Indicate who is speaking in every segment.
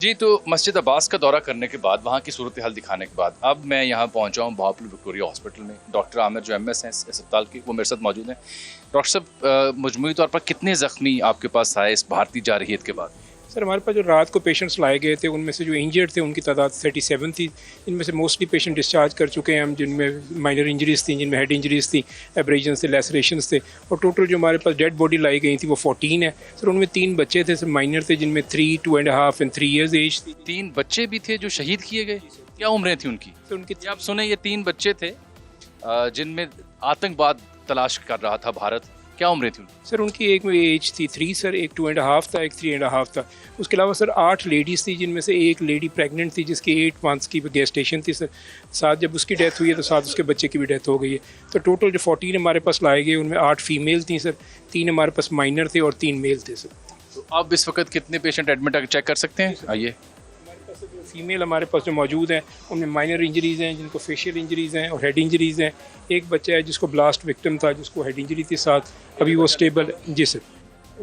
Speaker 1: जी, तो मस्जिद अब्बास का दौरा करने के बाद, वहाँ की सूरत हाल दिखाने के बाद, अब मैं यहाँ पहुँचा हूँ बहावलपुर विक्टोरिया हॉस्पिटल में। डॉक्टर आमिर जो एमएस हैं इस अस्पताल के, वो मेरे साथ मौजूद हैं। डॉक्टर साहब, मजमूई तौर पर कितने ज़ख्मी आपके पास आए इस भारतीय जारहियत के बाद?
Speaker 2: सर हमारे पास जो रात को पेशेंट्स लाए गए थे उनमें से जो इंजर्ड थे उनकी तादाद 37 थी। इनमें से मोस्टली पेशेंट डिस्चार्ज कर चुके हैं हम, जिनमें माइनर इंजरीज़ थी, जिनमें हेड इंजरीज़ थी, एब्रेजन्स थे, लेसरेशंस थे। और टोटल जो हमारे पास डेड बॉडी लाई गई थी वो 14 है सर। उनमें 3 बच्चे थे सर, माइनर थे, जिनमें 3, 2.5 एंड 3 ईयर्स एज थी।
Speaker 1: 3 बच्चे भी थे जो शहीद किए गए? क्या उम्रें थी उनकी?
Speaker 2: तो उनकी
Speaker 1: ये आप सुने, ये 3 बच्चे थे जिनमें आतंकवाद तलाश कर रहा था भारत। क्या उम्रें थी उनकी?
Speaker 2: सर उनकी एक में एज थी 3 सर, एक 2.5 था, एक 3.5 था। उसके अलावा सर 8 लेडीज़ थी, जिनमें से एक लेडी प्रेग्नेंट थी जिसकी 8 मंथ्स की गेस्टेशन थी सर। साथ जब उसकी डेथ हुई है तो साथ उसके बच्चे की भी डेथ हो गई है। तो टोटल जो 14 हमारे पास लाए गए उनमें 8 फीमेल थी सर, 3 हमारे पास माइनर थे और 3 मेल थे सर।
Speaker 1: तो अब इस वक्त कितने पेशेंट एडमिट है, चेक कर सकते हैं? आइए।
Speaker 2: फीमेल हमारे पास जो मौजूद हैं उनमें माइनर इंजरीज़ हैं, जिनको फेशियल इंजरीज़ हैं और हेड इंजरीज़ हैं। एक बच्चा है जिसको ब्लास्ट विक्टिम था, जिसको हेड इंजरी थी साथ, अभी वो स्टेबल जी सर।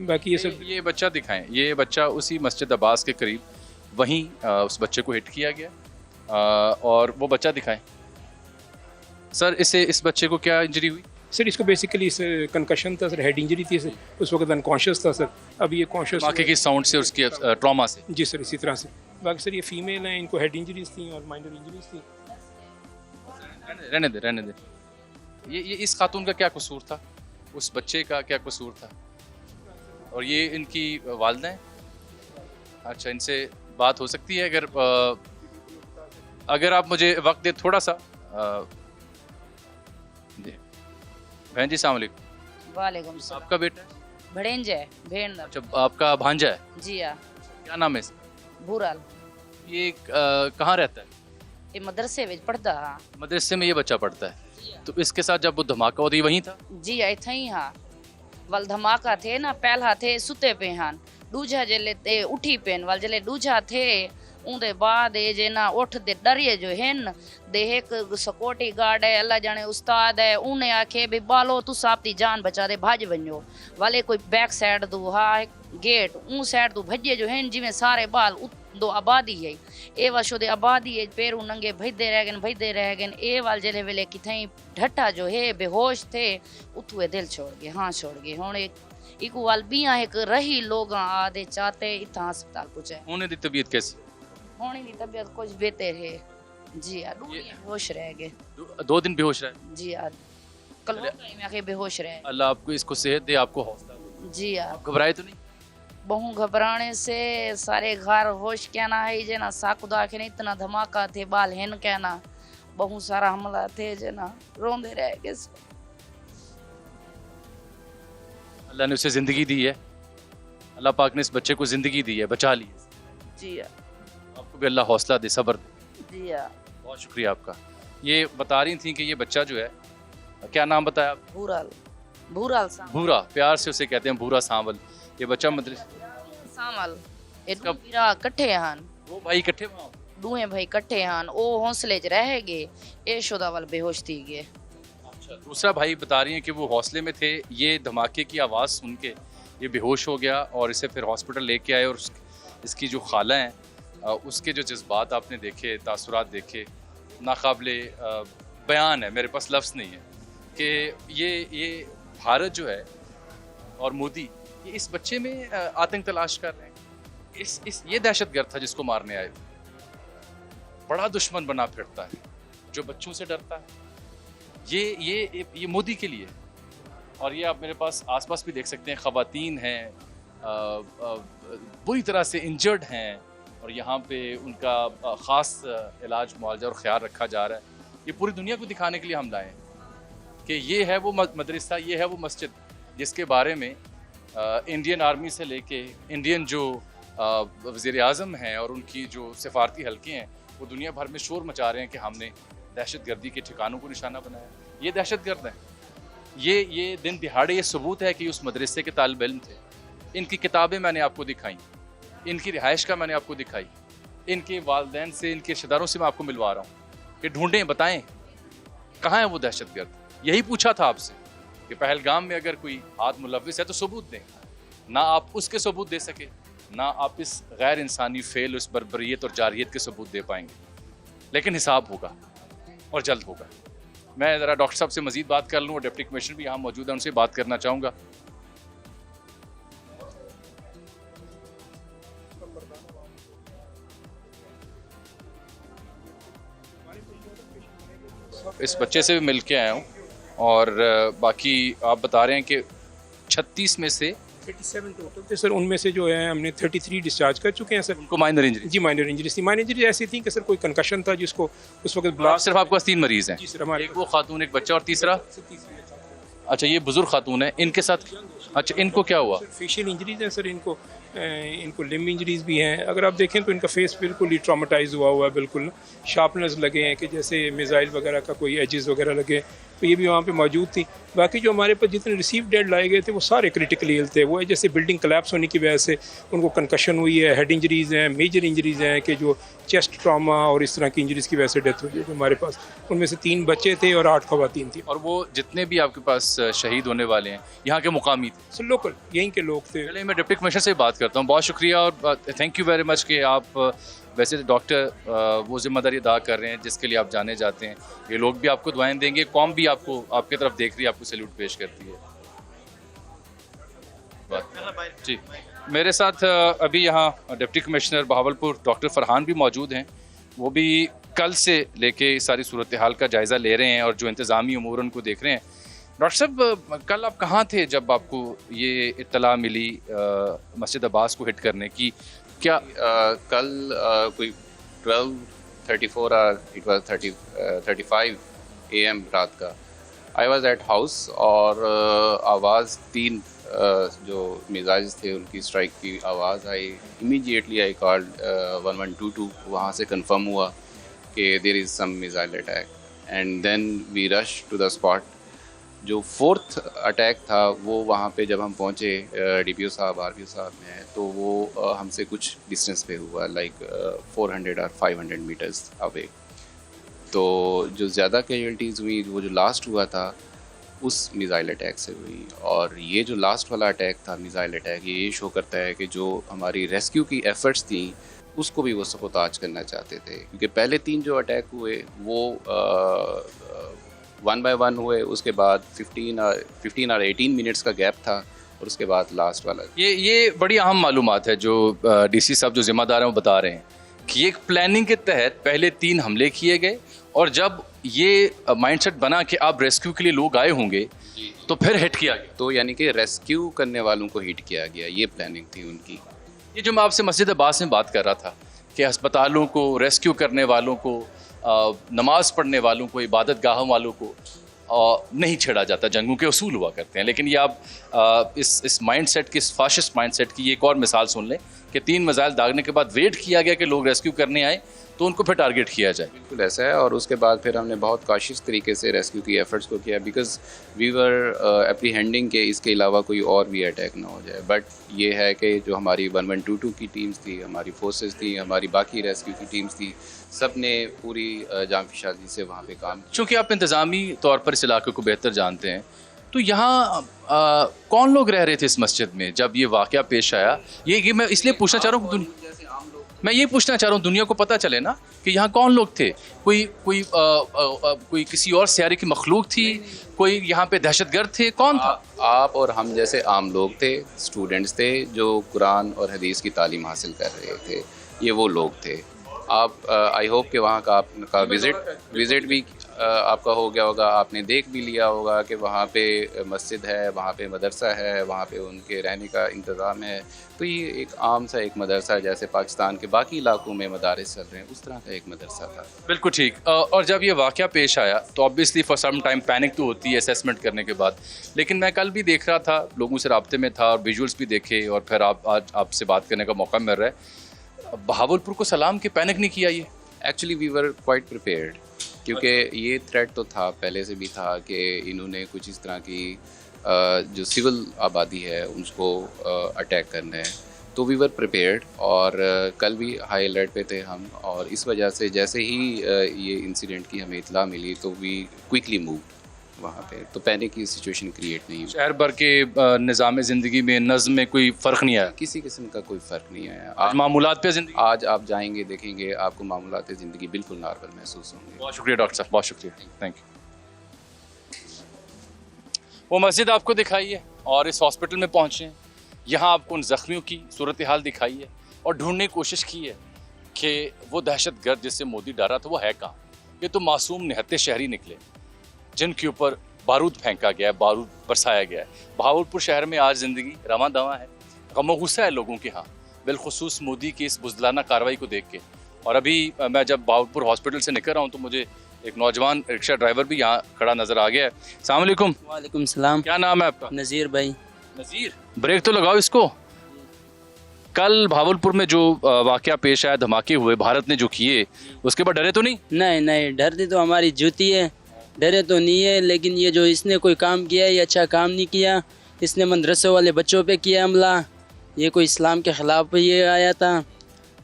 Speaker 2: बाकी ये सब
Speaker 1: ये बच्चा दिखाएं। ये बच्चा उसी मस्जिद अब्बास के करीब, वहीं उस बच्चे को हिट किया गया। और वो बच्चा दिखाएं सर। इस बच्चे को क्या इंजरी हुई?
Speaker 2: सर, इसको बेसिकली सर कंकशन था सर, हेड इंजरी थी सर। उस वक्त अनकॉन्शियस था सर, अभी ये कॉन्शियस
Speaker 1: धमाके की साउंड से, उसकी ट्रॉमा से।
Speaker 2: जी सर, इसी तरह से। बाकी सर ये फीमेल हैं, इनको हेड इंजरीज थी और माइनर इंजरीज थी।
Speaker 1: रहने दे। ये इस खातून का क्या कसूर था? उस बच्चे का क्या कसूर था? और ये इनकी वालिदा हैं? अच्छा, इनसे बात हो सकती है अगर आप मुझे वक्त दे थोड़ा सा। जी बहन जी, सलाम अलैकुम।
Speaker 3: वालेकुम सलाम।
Speaker 1: आपका बेटा है?
Speaker 3: भड़ेंज है, भेड़ ना।
Speaker 1: अच्छा, आपका भांजा है?
Speaker 3: जी हाँ।
Speaker 1: क्या नाम है इसका?
Speaker 3: भूराल।
Speaker 1: ये कहाँ रहता है?
Speaker 3: ये मदरसे में पढ़ता हाँ।
Speaker 1: मदरसे में ये बच्चा पढ़ता है? तो इसके साथ जब वो धमाका होता, ये वहीं था?
Speaker 3: जी इतना ही हाँ। वल धमाका थे ना, पहला थे सुते पे हान, दूजा जले ते उठी पेन, वल जले दूजा थे उनके बाद ये जे ना उठ दे डरिए जो है न दे एक सिक्योरिटी गार्ड है, अल्लाह जाने उस्ताद है, उन्हें आखे भी बालो तू आपकी जान बचा दे, भाज बनो वाले कोई बैक साइड दो हा गेट ऊं साइड दो भजे जो है जिमें सारे बाल दो आबादी है ए वशो दे आबादी है, पैरू नंगे भजदे रह गए ए वाल जले वेले किथई ढट्टा जो है बेहोश थे उतुए दिल छोड़ गए, हाँ छोड़ गए। हुन एक वाल बिया एक रही लोग आदे चाहते इतना अस्पताल पहुंचे।
Speaker 1: होने दी तबीयत कैसी?
Speaker 3: होने की तबीयत कुछ बेहतर है जी हाँ। बेहोश रह गए
Speaker 1: 2 दिन बेहोश रहे?
Speaker 3: जी हाँ, कल हो गए मैं आके बेहोश रहे।
Speaker 1: अल्लाह आपको इसको सेहत दे, आपको हौसला दे।
Speaker 3: जी हाँ।
Speaker 1: आप घबराए तो नहीं?
Speaker 3: बहु घबराने से सारे घर होश क्या ना है जे ना साकुदा के नहीं इतना धमाका थे बाल हेन क्या ना बहु सारा हमला थे जे ना रोंदे रह गए।
Speaker 1: अल्लाह ने उसे ज़िंदगी दी है। अल्लाह पाक ने इस बच्चे को ज़िंदगी दी है, बचा ली है।
Speaker 3: जी हाँ।
Speaker 1: आपको भी अल्लाह हौसला दे, सब्र दे।
Speaker 3: जी हाँ।
Speaker 1: बहुत शुक्रिया आपका। ये बता रही थी कि ये बच्चा जो है, क्या नाम बताया आप?
Speaker 3: भूराल। भूराल सामल।
Speaker 1: भूरा, प्यार से उसे कहते हैं भूरा सांवल। ये बच्चा
Speaker 3: सामल ए
Speaker 1: इसका-
Speaker 3: पीरा कट्ठे हन,
Speaker 1: वो भाई इकट्ठे वहाँ।
Speaker 3: दूहे भाई कट्ठे हन, ओ हौसले च रह गए ए शुदा वाल बेहोश थी गए।
Speaker 1: अच्छा, दूसरा भाई बता रही हैं कि वो हौसले में थे, ये धमाके की आवाज़ सुन के ये बेहोश हो गया और इसे फिर हॉस्पिटल लेके आए। और इसकी जो खाला हैं, उसके जो जज्बात आपने देखे, तासुरात देखे, नाकाबिले बयान है, मेरे पास लफ्ज़ नहीं है कि ये भारत जो है और मोदी ये इस बच्चे में आतंक तलाश कर रहे हैं। ये दहशतगर्द था जिसको मारने आए। बड़ा दुश्मन बना फिरता है जो बच्चों से डरता है। ये मोदी के लिए। और ये आप मेरे पास आसपास भी देख सकते हैं, ख़वातीन हैं, बुरी तरह से इंजर्ड हैं और यहाँ पे उनका ख़ास इलाज, मुआवजा और ख्याल रखा जा रहा है। ये पूरी दुनिया को दिखाने के लिए हम लाए हैं कि ये है वो मदरसा, ये है वो मस्जिद जिसके बारे में इंडियन आर्मी से लेके इंडियन जो वज़ीर आज़म हैं और उनकी जो सिफारती हल्के हैं, वो दुनिया भर में शोर मचा रहे हैं कि हमने दहशतगर्दी के ठिकानों को निशाना बनाया। ये दहशतगर्द हैं। ये दिन दिहाड़े ये सबूत है कि उस मदरसे के तालिब इल्म थे। इनकी किताबें मैंने आपको दिखाई, इनकी रिहाइश का मैंने आपको दिखाई, इनके वालिदैन से, इनके रिश्तेदारों से मैं आपको मिलवा रहा हूँ कि ढूंढें, बताएं कहाँ है वो दहशतगर्द। यही पूछा था आपसे कि पहलगाम में अगर कोई हाथ मुलविस है तो सबूत दें। ना आप उसके सबूत दे सके, ना आप इस गैर इंसानी फेल, उस बर्बरियत और जारियत के सबूत दे पाएंगे, लेकिन हिसाब होगा और जल्द होगा। मैं ज़रा डॉक्टर साहब से मज़ीद बात कर लूँ और डिप्टी कमिश्नर भी यहाँ मौजूद है, उनसे बात करना चाहूँगा। इस बच्चे से भी मिल के आया हूँ और बाकी आप बता रहे हैं कि 36 में से
Speaker 2: 37 टोटल थे सर, उनमें से जो है हमने 33 डिस्चार्ज कर चुके हैं सर।
Speaker 1: उनको माइनर इंजरी।
Speaker 2: जी माइनर इंजरीज थी। माइनर इंजरी ऐसी थी कि सर कोई कंकशन था जिसको उस वक्त
Speaker 1: आप
Speaker 2: ब्लास्ट।
Speaker 1: सिर्फ आपके पास 3 मरीज हैं?
Speaker 2: जी सर, हमारे
Speaker 1: एक वो खातून, एक बच्चा और तीसरा। अच्छा, ये बुजुर्ग खातून है, इनके साथ अच्छा इनको क्या हुआ?
Speaker 2: फेशियल इंजरीज हैं सर, इनको लिम्ब इंजरीज भी हैं। अगर आप देखें तो इनका फेस बिल्कुल ही ट्रॉमेटाइज हुआ है, बिल्कुल शार्पनर्स लगे हैं कि जैसे मिसाइल वगैरह का कोई एजेस वगैरह लगे, तो ये भी वहाँ पे मौजूद थी। बाकी जो हमारे पास जितने रिसीव डेड लाए गए थे वो सारे क्रिटिकली इल थे। वो है जैसे बिल्डिंग कोलैप्स होने की वजह से उनको कंकशन हुई है, हेड इंजरीज़ हैं, मेजर इंजरीज़ हैं कि जो चेस्ट ट्रामा और इस तरह की इंजरीज़ की वजह से डेथ हुई है हमारे पास। उनमें से 3 बच्चे थे और 8 खवातीन थी।
Speaker 1: और वो जितने भी आपके पास शहीद होने वाले हैं यहाँ के मुकामी थे?
Speaker 2: सर लोकल यहीं के लोग थे।
Speaker 1: पहले मैं डिप्टी कमिश्नर से बात करता हूँ। बहुत शुक्रिया और थैंक यू वेरी मच कि आप वैसे डॉक्टर वो जिम्मेदारी अदा कर रहे हैं जिसके लिए आप जाने जाते हैं। ये लोग भी आपको दुआएं देंगे, कौम भी आपको आपकी तरफ देख रही है, आपको सैल्यूट पेश करती है। जी, मेरे साथ अभी यहाँ deputy commissioner Bahawalpur doctor Farhan भी मौजूद हैं। वो भी कल से लेके सारी सूरत हाल का जायज़ा ले रहे हैं और जो इंतज़ामी उमूर उनको देख रहे हैं। डॉक्टर साहब, कल आप कहाँ थे जब आपको ये इत्तला मिली मस्जिद अब्बास को हिट करने की? क्या
Speaker 4: कल कोई 12:34 और इट वाज 35 AM रात का आई वाज एट हाउस और आवाज़ 3 जो मिसाइल्स थे उनकी स्ट्राइक की आवाज़ आई। Immediately I called 1122। वहाँ से कंफर्म हुआ कि there is some missile attack and then we rush to the spot. जो 4th अटैक था वो वहाँ पे जब हम पहुँचे, DPO साहब RPO साहब हैं, तो वो हमसे कुछ डिस्टेंस पे हुआ, लाइक 400 और 500 मीटर्स अवे। तो जो ज़्यादा कैजुअल्टीज़ हुई वो जो लास्ट हुआ था उस मिसाइल अटैक से हुई। और ये जो लास्ट वाला अटैक था मिसाइल अटैक, ये शो करता है कि जो हमारी रेस्क्यू की एफ़र्ट्स थी उसको भी वो सबोताज करना चाहते थे, क्योंकि पहले 3 जो अटैक हुए वो 1 by 1 हुए, उसके बाद 15 और 18 मिनट्स का गैप था और उसके बाद लास्ट वाला।
Speaker 1: ये बड़ी अहम मालूमात है जो DC साहब जो जिम्मेदार हैं वो बता रहे हैं कि एक प्लानिंग के तहत पहले 3 हमले किए गए और जब ये माइंडसेट बना कि आप रेस्क्यू के लिए लोग आए होंगे तो फिर हिट किया गया।
Speaker 4: तो यानी कि रेस्क्यू करने वालों को हिट किया गया, ये प्लानिंग थी उनकी।
Speaker 1: ये जो मैं आपसे मस्जिद अब्बास में बात कर रहा था कि अस्पतालों को रेस्क्यू करने वालों को, नमाज पढ़ने वालों को, इबादत गाहों वालों को नहीं छेड़ा जाता, जंगों के उसूल हुआ करते हैं। लेकिन ये आप इस माइंडसेट की, इस फाशिस्ट माइंडसेट की एक और मिसाल सुन लें कि 3 मिसाइल दागने के बाद वेट किया गया कि लोग रेस्क्यू करने आए तो उनको फिर टारगेट किया जाए।
Speaker 4: बिल्कुल ऐसा है। और उसके बाद फिर हमने बहुत काशिश तरीके से रेस्क्यू की एफर्ट्स को किया, बिकॉज वी वर एप्रीहेंडिंग के इसके अलावा कोई और भी अटैक ना हो जाए। बट ये है कि जो हमारी 1122 की टीम्स थी, हमारी फोर्सेस थी, हमारी बाकी रेस्क्यू की टीम्स थी, सब ने पूरी जांफिशाजी से वहाँ पे काम।
Speaker 1: चूँकि आप इंतज़ामी तौर पर इस इलाके को बेहतर जानते हैं, तो यहाँ कौन लोग रह रहे थे इस मस्जिद में जब ये वाक़या पेश आया? ये मैं इसलिए पूछना चाह रहा हूँ, मैं ये पूछना चाह रहा हूँ दुनिया को पता चले ना कि यहाँ कौन लोग थे। कोई किसी और सियारे की मखलूक थी, कोई यहाँ पे दहशतगर्द थे, कौन था?
Speaker 4: आप और हम जैसे आम लोग थे, स्टूडेंट्स थे जो कुरान और हदीस की तालीम हासिल कर रहे थे, ये वो लोग थे। आप आई होप कि वहाँ का आपका विज़िट भी आपका हो गया होगा, आपने देख भी लिया होगा कि वहाँ पे मस्जिद है, वहाँ पे मदरसा है, वहाँ पे उनके रहने का इंतज़ाम है। तो ये एक आम सा एक मदरसा, जैसे पाकिस्तान के बाकी इलाकों में मदारिस चल रहे हैं, उस तरह का एक मदरसा था।
Speaker 1: बिल्कुल ठीक। और जब ये वाक़या पेश आया तो obviously for some time panic तो होती है असेसमेंट करने के बाद, लेकिन मैं कल भी देख रहा था, लोगों से राब्ते में था और विजुअल्स भी देखे और फिर आज आपसे बात करने का मौका मिल रहा है। बहावलपुर को सलाम के पैनिक नहीं किया ये?
Speaker 4: Actually we were quite prepared, क्योंकि ये थ्रेट तो था, पहले से भी था कि इन्होंने कुछ इस तरह की जो सिविल आबादी है उसको अटैक करना है। तो वी वर प्रिपेयर्ड और कल भी हाई अलर्ट पे थे हम, और इस वजह से जैसे ही ये इंसिडेंट की हमें इतला मिली तो वी क्विकली मूव वहाँ पे, तो पैनिक की सिचुएशन क्रिएट नहीं हुई।
Speaker 1: शहर भर के निज़ाम ज़िंदगी में नज़्म में कोई फ़र्क नहीं आया,
Speaker 4: किसी किस्म का कोई फ़र्क नहीं है।
Speaker 1: मामूलात पे ज़िंदगी।
Speaker 4: आज आप जाएंगे देखेंगे आपको मामूलात ज़िंदगी बिल्कुल नॉर्मल महसूस होंगे।
Speaker 1: बहुत शुक्रिया डॉक्टर साहब, बहुत शुक्रिया, थैंक यू। वो मस्जिद आपको दिखाई है और इस हॉस्पिटल में पहुँचे हैं, यहाँ आपको उन ज़ख्मियों की सूरत हाल दिखाई है और ढूंढने की कोशिश की है कि वो दहशतगर्द जिससे मोदी डरा था वो है कहाँ। ये तो मासूम निहत्ते शहरी निकले जिनके ऊपर बारूद फेंका गया है, बारूद बरसाया गया है। बहावलपुर शहर में आज ज़िंदगी रवां दवां है, गम गुस्सा है लोगों के यहाँ, बिलखुसूस मोदी की इस बुज़दिलाना कार्रवाई को देख के। और अभी मैं जब बहावलपुर हॉस्पिटल से निकल रहा हूँ तो मुझे एक नौजवान रिक्शा ड्राइवर भी यहाँ खड़ा नज़र आ गया है। अस्सलाम वालेकुम।
Speaker 5: वालेकुम सलाम।
Speaker 1: क्या नाम है आपका?
Speaker 5: नज़ीर भाई।
Speaker 1: नज़ीर, ब्रेक तो लगाओ इसको। कल भावलपुर में जो वाकया पेश आया, धमाके हुए, भारत ने जो किए, उसके बाद डरे तो नहीं?
Speaker 5: नहीं नहीं, डरती तो हमारी जूती है, डरे तो नहीं है, लेकिन ये जो इसने कोई काम किया ये अच्छा काम नहीं किया। इसने मदरसों वाले बच्चों पे किया हमला, ये कोई इस्लाम के ख़िलाफ़ ये आया था।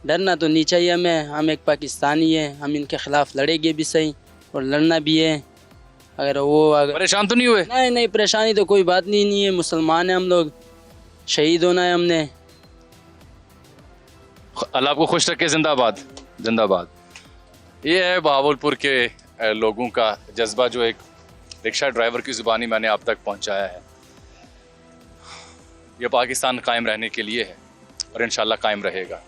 Speaker 5: डरना तो नहीं चाहिए हमें, हम एक पाकिस्तानी है, हम इनके ख़िलाफ़ लड़ेंगे भी सही और लड़ना भी है। अगर
Speaker 1: परेशान तो नहीं हुए?
Speaker 5: नहीं नहीं, परेशानी तो कोई बात नहीं है, मुसलमान हैं हम लोग, शहीद होना है हमने।
Speaker 1: अल्लाह आपको खुश रखे, जिंदाबाद जिंदाबाद। ये है बहावलपुर के लोगों का जज्बा जो एक रिक्शा ड्राइवर की ज़ुबानी मैंने आप तक पहुंचाया है। ये पाकिस्तान कायम रहने के लिए है और इंशाल्लाह कायम रहेगा।